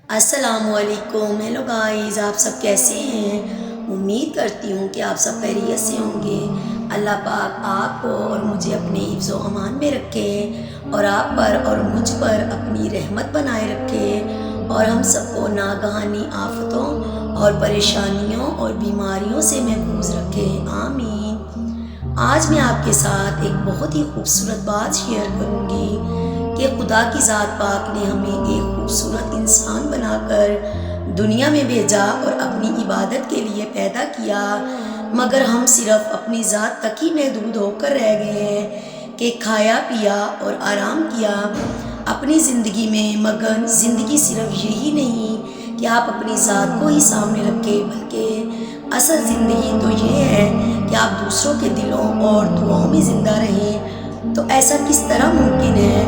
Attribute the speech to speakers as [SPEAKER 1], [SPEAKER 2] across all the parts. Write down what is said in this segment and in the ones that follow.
[SPEAKER 1] السلام علیکم، hello guys, آپ سب کیسے ہیں؟ امید کرتی ہوں کہ آپ سب خیریت سے ہوں گے۔ اللہ پاک آپ کو اور مجھے اپنے حفظ و امان میں رکھے اور آپ پر اور مجھ پر اپنی رحمت بنائے رکھے اور ہم سب کو ناگہانی آفتوں اور پریشانیوں اور بیماریوں سے محفوظ رکھے، آمین۔ آج میں آپ کے ساتھ ایک بہت ہی خوبصورت بات شیئر کروں گی کہ خدا کی ذات پاک نے ہمیں ایک خوبصورت انسان بنا کر دنیا میں بھیجا اور اپنی عبادت کے لیے پیدا کیا، مگر ہم صرف اپنی ذات تک ہی محدود ہو کر رہ گئے ہیں کہ کھایا پیا اور آرام کیا اپنی زندگی میں۔ مگر زندگی صرف یہی نہیں کہ آپ اپنی ذات کو ہی سامنے رکھیں، بلکہ اصل زندگی تو یہ ہے کہ آپ دوسروں کے دلوں اور دعاؤں میں زندہ رہیں۔ تو ایسا کس طرح ممکن ہے؟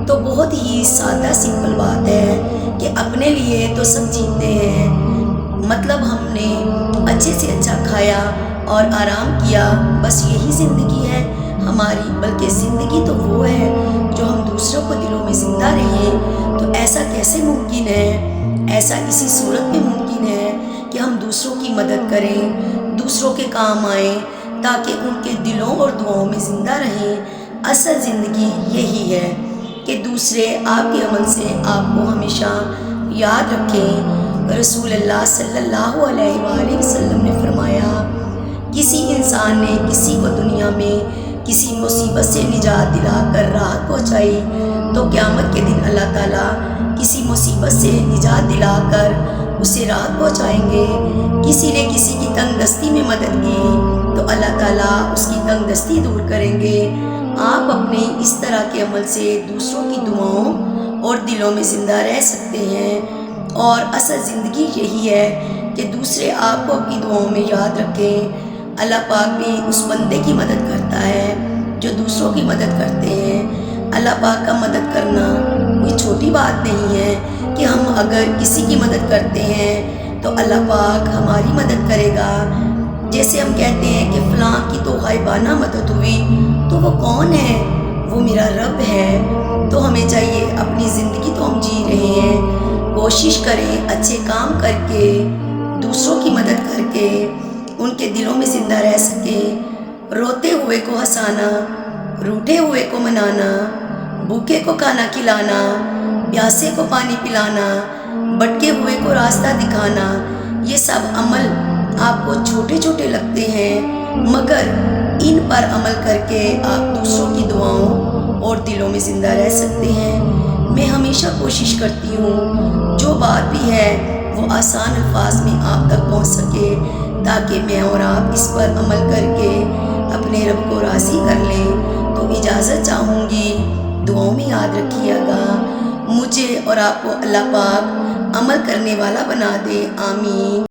[SPEAKER 1] تو بہت ہی سادہ سمپل بات ہے کہ اپنے لیے تو سب جیتے ہیں، مطلب ہم نے اچھے سے اچھا کھایا اور آرام کیا، بس یہی زندگی ہے ہماری۔ بلکہ زندگی تو وہ ہے جو ہم دوسروں کو دلوں میں زندہ رہیں۔ تو ایسا کیسے ممکن ہے؟ ایسا اسی صورت میں ممکن ہے کہ ہم دوسروں کی مدد کریں، دوسروں کے کام آئیں تاکہ ان کے دلوں اور دعاؤں میں زندہ رہیں۔ اصل زندگی یہی ہے کہ دوسرے آپ کے عمل سے آپ کو ہمیشہ یاد رکھیں۔ رسول اللہ صلی اللہ علیہ وآلہ وسلم نے فرمایا، کسی انسان نے کسی کو دنیا میں کسی مصیبت سے نجات دلا کر راحت پہنچائی تو قیامت کے دن اللہ تعالیٰ کسی مصیبت سے نجات دلا کر اسے راحت پہنچائیں گے۔ کسی نے کسی کی تنگ دستی میں مدد کی تو اللہ تعالیٰ اس کی تنگ دستی دور کریں گے۔ آپ اپنے اس طرح کے عمل سے دوسروں کی دعاؤں اور دلوں میں زندہ رہ سکتے ہیں، اور اصل زندگی یہی ہے کہ دوسرے آپ کو اپنی دعاؤں میں یاد رکھیں۔ اللہ پاک بھی اس بندے کی مدد کرتا ہے جو دوسروں کی مدد کرتے ہیں۔ اللہ پاک کا مدد کرنا کوئی چھوٹی بات نہیں ہے کہ ہم اگر کسی کی مدد کرتے ہیں تو اللہ پاک ہماری مدد کرے گا۔ جیسے ہم کہتے ہیں کہ فلاں کی تو غائبانہ مدد ہوئی، تو وہ کون ہے؟ وہ میرا رب ہے۔ تو ہمیں چاہیے اپنی زندگی تو ہم جی رہے ہیں، کوشش کریں اچھے کام کر کے، دوسروں کی مدد کر کے ان کے دلوں میں زندہ رہ سکیں۔ روتے ہوئے کو ہنسانا، روٹھے ہوئے کو منانا، بھوکے کو کھانا کھلانا، پیاسے کو پانی پلانا، بھٹکے ہوئے کو راستہ دکھانا، یہ سب عمل آپ کو چھوٹے چھوٹے لگتے ہیں، مگر ان پر عمل کر کے آپ دوسروں کی دعاؤں اور دلوں میں زندہ رہ سکتے ہیں۔ میں ہمیشہ کوشش کرتی ہوں جو بات بھی ہے وہ آسان الفاظ میں آپ تک پہنچ سکے، تاکہ میں اور آپ اس پر عمل کر کے اپنے رب کو راضی کر لیں۔ تو اجازت چاہوں گی، دعاؤں میں یاد رکھیے گا مجھے اور آپ کو اللہ پاک عمل کرنے والا بنا دے، آمین۔